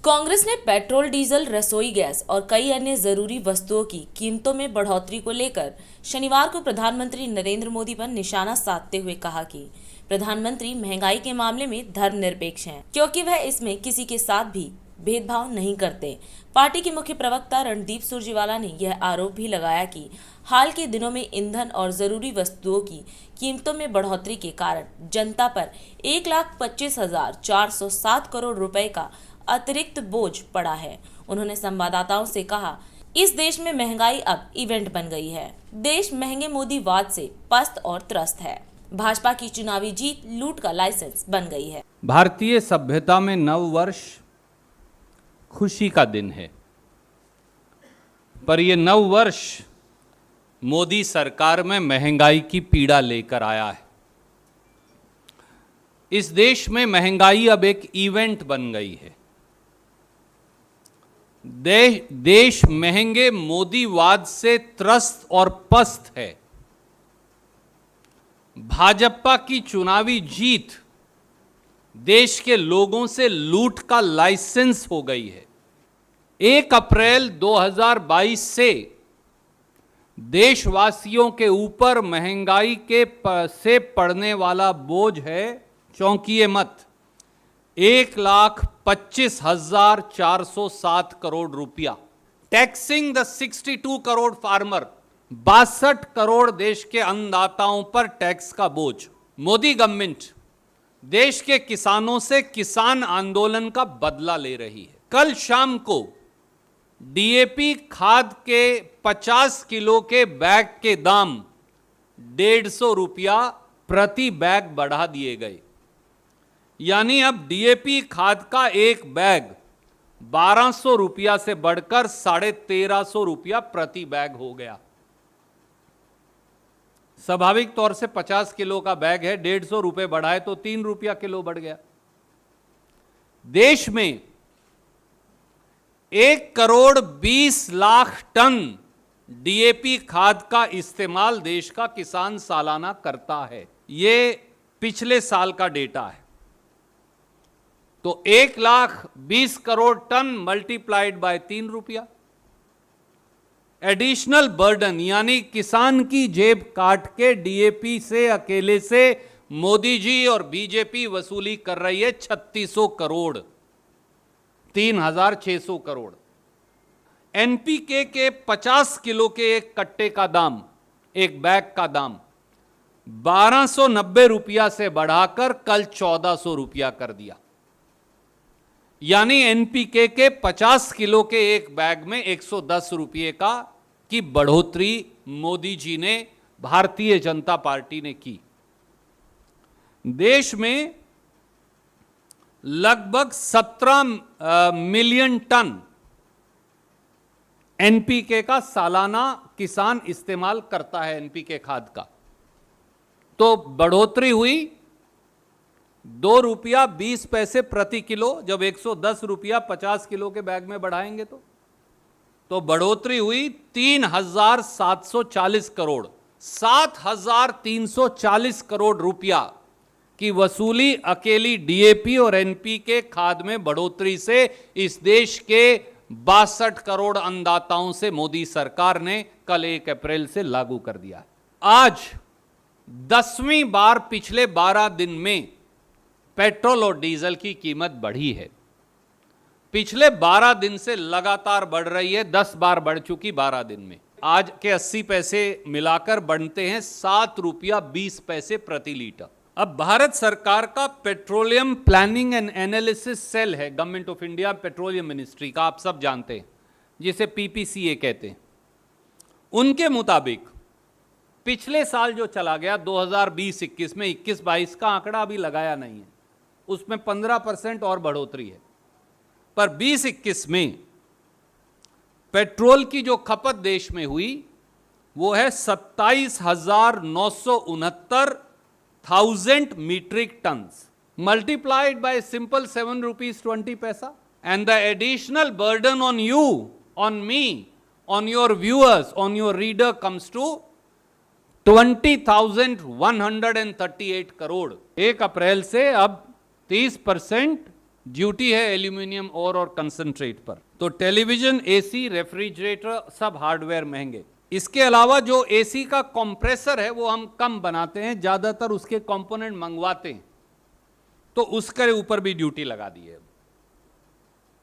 कांग्रेस ने petrol, diesel, रसोई gas और कई अन्य जरूरी वस्तुओं की कीमतों में बढ़ोतरी को लेकर शनिवार को प्रधानमंत्री नरेंद्र मोदी पर निशाना साधते हुए कहा कि प्रधानमंत्री महंगाई के मामले में धर्मनिरपेक्ष हैं, क्योंकि वह इसमें किसी के साथ भी भेदभाव नहीं करते। पार्टी के मुख्य प्रवक्ता रणदीप सुरजेवाला ने यह आरोप भी लगाया कि हाल के दिनों में ईंधन और जरूरी वस्तुओं की कीमतों में बढ़ोतरी के कारण जनता पर 1,25,407 करोड़ रुपए का अतिरिक्त बोझ पड़ा है। उन्होंने संवाददाताओं से कहा, इस देश में महंगाई अब इवेंट बन गई है। देश महंगे मोदीवाद से पस्त और त्रस्त है। भाजपा की चुनावी जीत लूट का लाइसेंस बन गई है। भारतीय सभ्यता में नव वर्ष खुशी का दिन है, पर यह नव वर्ष मोदी सरकार में महंगाई की पीड़ा लेकर आया है। इस देश में महंगाई अब एक इवेंट बन गई है। देश महंगे मोदीवाद से त्रस्त और पस्त है। भाजपा की चुनावी जीत देश के लोगों से लूट का लाइसेंस हो गई है। 1 अप्रैल 2022 से देशवासियों के ऊपर महंगाई से पड़ने वाला बोझ है, चौंकिए मत, 1,25,407 करोड़ रुपया। Taxing the 62 crore farmer, 62 crore देश के अन्नदाताओं पर टैक्स का बोझ। मोदी गवर्नमेंट देश के किसानों से किसान आंदोलन का बदला ले रही है। कल शाम को डीएपी खाद के 50 किलो के बैग के दाम 150 रुपया प्रति बैग बढ़ा दिए गए। यानी अब डीएपी खाद का एक बैग 1200 रुपया से बढ़कर 1350 रुपया प्रति बैग हो गया। स्वाभाविक तौर से 50 किलो का बैग है, 150 रुपए बढ़ाए तो 3 रुपया किलो बढ़ गया। देश में 1,20,00,000 टन डीएपी खाद का इस्तेमाल देश का किसान सालाना करता है। यह पिछले साल का डेटा है। तो 1,20 करोड़ टन मल्टीप्लाइड बाय 3 रुपया। एडिशनल बर्डन यानी किसान की जेब काट के डीएपी से अकेले से मोदी जी और बीजेपी वसूली कर रही है 3600 करोड़, 3,600 करोड़। एनपीके के 50 किलो के एक कट्टे का दाम, एक बैग का दाम 1290 रुपया से बढ़ाकर कल 1400 रुपया कर दिया। यानी एनपीके के 50 किलो के एक बैग में 110 रुपये की बढ़ोतरी मोदी जी ने, भारतीय जनता पार्टी ने की। देश में लगभग 17 मिलियन टन एनपीके का सालाना किसान इस्तेमाल करता है, एनपीके खाद का। तो बढ़ोतरी हुई 2 रुपया 20 पैसे प्रति किलो, जब 110 रुपया 50 किलो के बैग में बढ़ाएंगे तो बढ़ोतरी हुई 3,740 करोड़, 7,340 करोड़ रुपया की वसूली अकेली डीएपी और एनपीके खाद में बढ़ोतरी से इस देश के 62 करोड़ अन्नदाताओं से मोदी सरकार ने कल 1 अप्रैल से लागू कर दिया। आज 10वीं बार पिछले 12 दिन में पेट्रोल और डीजल की कीमत बढ़ी है। पिछले 12 दिन से लगातार बढ़ रही है, 10 बार बढ़ चुकी 12 दिन में। आज के 80 पैसे मिलाकर बनते हैं 7 रुपया 20 पैसे प्रति लीटर। अब भारत सरकार का petroleum planning and analysis cell है, government of India petroleum ministry का, आप सब जानते हैं, जिसे पीपीसीए कहते हैं। उनके मुताबिक पिछले साल जो चला गया 2020-21 में, 21-22 का आंकड़ा अभी लगाया नहीं है, उसमें 15% और बढ़ोतरी है, पर 20-21 में पेट्रोल की जो खपत देश में हुई वो है 27,969,000 metric tons, multiplied by simple 7 rupees 20 paisa. And the additional burden on you, on me, on your viewers, on your reader comes to 20,138 crore. 1 April से अब 30% ड्यूटी है एल्यूमिनियम ओर और कंसंट्रेट पर। तो टेलीविजन, एसी, रेफ्रिजरेटर सब हार्डवेयर महंगे। इसके अलावा जो एसी का कंप्रेसर है वो हम कम बनाते हैं, ज्यादातर उसके कंपोनेंट मंगवाते हैं, तो उसके ऊपर भी ड्यूटी लगा दी है।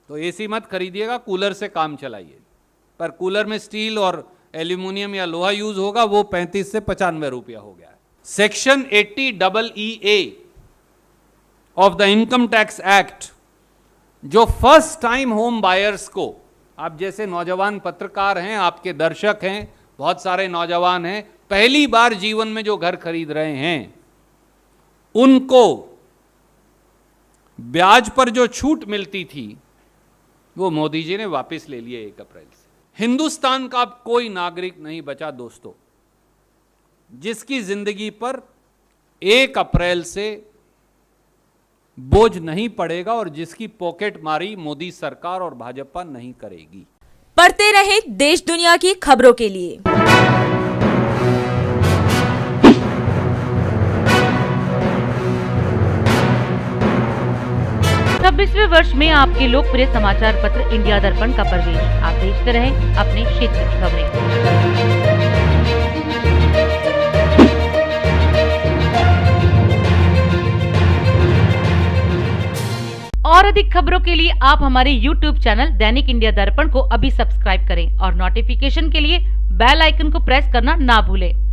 तो एसी मत खरीदिएगा, कूलर से काम चलाइए। पर कूलर में स्टील और एल्यूमिनियम या लोहा यूज होगा, वो 35 से 95 रुपया हो गया है। Section 80EE of the income tax act, जो फर्स्ट टाइम होम बायर्स को, आप जैसे नौजवान पत्रकार हैं, आपके दर्शक हैं, बहुत सारे नौजवान हैं, पहली बार जीवन में जो घर खरीद रहे हैं, उनको ब्याज पर जो छूट मिलती थी वो मोदी जी ने वापस ले लिए 1 अप्रैल से। हिंदुस्तान का अब कोई नागरिक नहीं बचा दोस्तों, जिसकी जिंदगी पर 1 अप्रैल से बोझ नहीं पड़ेगा और जिसकी पॉकेट मारी मोदी सरकार और भाजपा नहीं करेगी। पढ़ते रहे देश दुनिया की खबरों के लिए। 26वें वर्ष में आपके लोकप्रिय समाचार पत्र इंडिया दर्पण का प्रवेश। आप देखते रहें अपने क्षेत्र की खबरें। और अधिक खबरों के लिए आप हमारे YouTube चैनल दैनिक इंडिया दर्पण को अभी सब्सक्राइब करें और नोटिफिकेशन के लिए बेल आइकन को प्रेस करना ना भूलें।